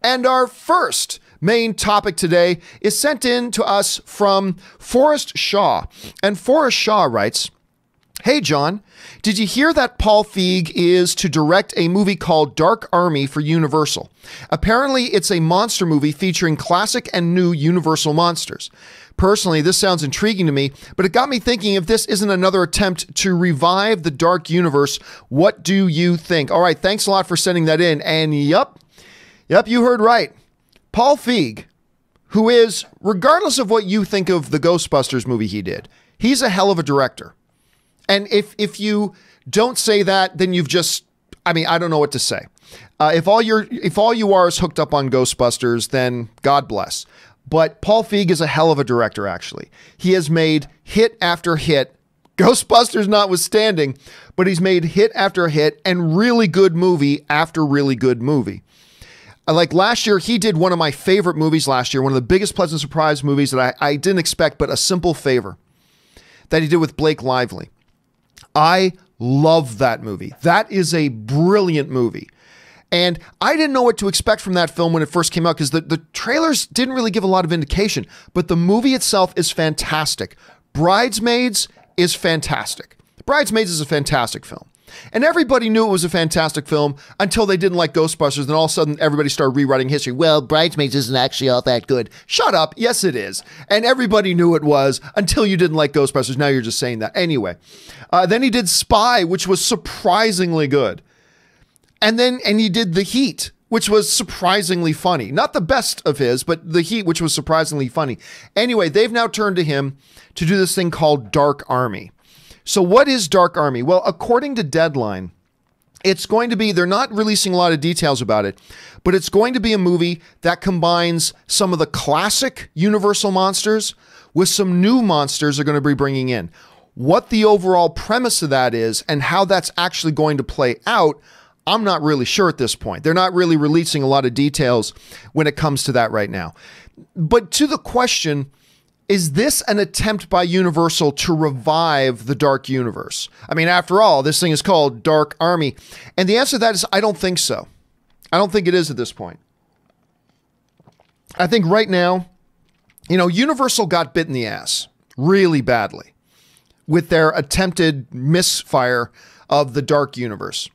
And our first main topic today is sent in to us from Forrest Shaw. And Forrest Shaw writes, "Hey, John, did you hear that Paul Feig is to direct a movie called Dark Army for Universal? Apparently, it's a monster movie featuring classic and new Universal monsters. Personally, this sounds intriguing to me, but it got me thinking if this isn't another attempt to revive the Dark Universe. What do you think?" All right, thanks a lot for sending that in. And yep, you heard right. Paul Feig, who is, regardless of what you think of the Ghostbusters movie he did, he's a hell of a director. And if you don't say that, then you've just, I don't know what to say. If all you are is hooked up on Ghostbusters, then God bless. But Paul Feig is a hell of a director, actually. He has made hit after hit, Ghostbusters notwithstanding, but he's made hit after hit and really good movie after really good movie. Like last year, he did one of my favorite movies last year, one of the biggest pleasant surprise movies that I didn't expect, but A Simple Favor, that he did with Blake Lively. I love that movie. That is a brilliant movie. And I didn't know what to expect from that film when it first came out because the trailers didn't really give a lot of indication, but the movie itself is fantastic. Bridesmaids is fantastic. Bridesmaids is a fantastic film. And everybody knew it was a fantastic film until they didn't like Ghostbusters. Then all of a sudden, everybody started rewriting history. Well, Bridesmaids isn't actually all that good. Shut up. Yes, it is. And everybody knew it was until you didn't like Ghostbusters. Now you're just saying that. Anyway, then he did Spy, which was surprisingly good. And he did The Heat, which was surprisingly funny. Not the best of his, but The Heat, which was surprisingly funny. Anyway, they've now turned to him to do this thing called Dark Army. So what is Dark Army? Well, according to Deadline, it's going to be, they're not releasing a lot of details about it, but it's going to be a movie that combines some of the classic Universal monsters with some new monsters they're going to be bringing in. What the overall premise of that is and how that's actually going to play out, I'm not really sure at this point. They're not really releasing a lot of details when it comes to that right now. But to the question, is this an attempt by Universal to revive the Dark Universe? After all, this thing is called Dark Army. And the answer to that is, I don't think so. I don't think it is at this point. I think right now, Universal got bit in the ass really badly with their attempted misfire of the Dark Universe.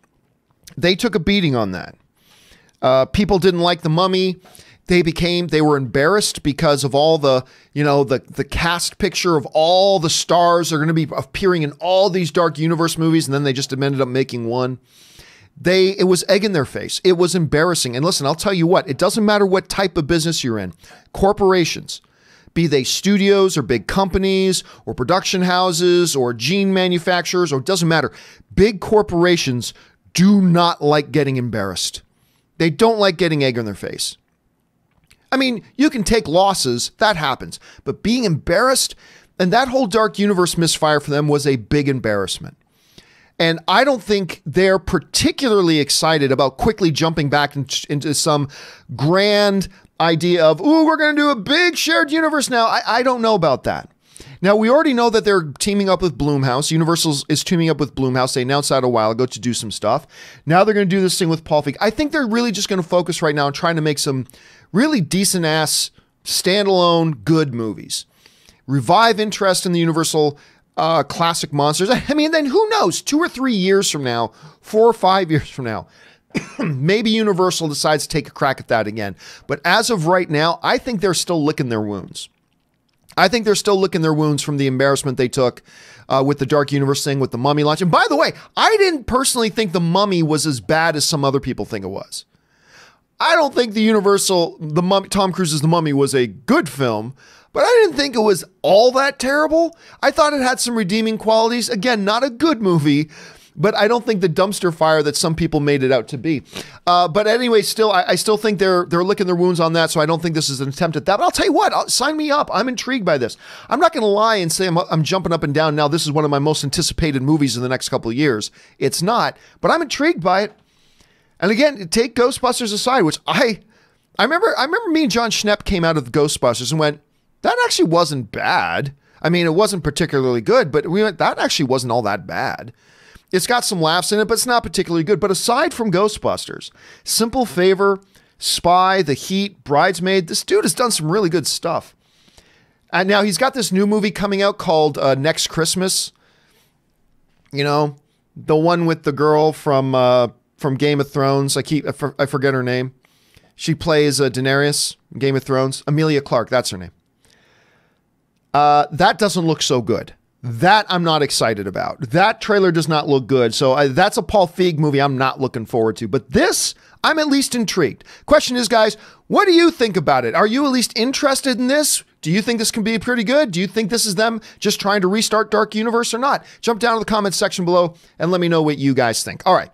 They took a beating on that. People didn't like The Mummy. They were embarrassed because of all the cast picture of all the stars are going to be appearing in all these Dark Universe movies, and then they just ended up making one. It was egg in their face. It was embarrassing. And listen, I'll tell you what, it doesn't matter what type of business you're in. Corporations, be they studios or big companies or production houses or gene manufacturers, or it doesn't matter. Big corporations do not like getting embarrassed. They don't like getting egg in their face. You can take losses, that happens, but being embarrassed, and that whole Dark Universe misfire for them was a big embarrassment. And I don't think they're particularly excited about quickly jumping back into some grand idea of, ooh, we're going to do a big shared universe now. I don't know about that. Now, we already know that they're teaming up with Blumhouse. Universal is teaming up with Blumhouse. They announced that a while ago to do some stuff. Now they're going to do this thing with Paul Feig. I think they're really just going to focus right now on trying to make some really decent-ass, standalone, good movies. Revive interest in the Universal classic monsters. Then who knows? 2 or 3 years from now, 4 or 5 years from now, maybe Universal decides to take a crack at that again. But as of right now, I think they're still licking their wounds. I think they're still licking their wounds from the embarrassment they took with the Dark Universe thing, with the Mummy launch. And by the way, I didn't personally think the Mummy was as bad as some other people think it was. I don't think Tom Cruise's The Mummy was a good film, but I didn't think it was all that terrible. I thought it had some redeeming qualities. Again, not a good movie, but I don't think the dumpster fire that some people made it out to be. But anyway, I still think they're licking their wounds on that, so I don't think this is an attempt at that. But I'll tell you what, sign me up. I'm intrigued by this. I'm not going to lie and say I'm jumping up and down now. This is one of my most anticipated movies in the next couple of years. It's not, but I'm intrigued by it. And again, take Ghostbusters aside, which I remember me and John Schnepp came out of Ghostbusters and went, that actually wasn't bad. It wasn't particularly good, but we went, that actually wasn't all that bad. It's got some laughs in it, but it's not particularly good. But aside from Ghostbusters, Simple Favor, Spy, The Heat, Bridesmaid. This dude has done some really good stuff. And now he's got this new movie coming out called Next Christmas. You know, the one with the girl from Game of Thrones. I forget her name. She plays Daenerys in Game of Thrones. Emilia Clarke, that's her name. That doesn't look so good. That I'm not excited about. That trailer does not look good. So that's a Paul Feig movie I'm not looking forward to. But this, I'm at least intrigued. Question is, guys, what do you think about it? Are you at least interested in this? Do you think this can be pretty good? Do you think this is them just trying to restart Dark Universe or not? Jump down to the comments section below and let me know what you guys think. All right.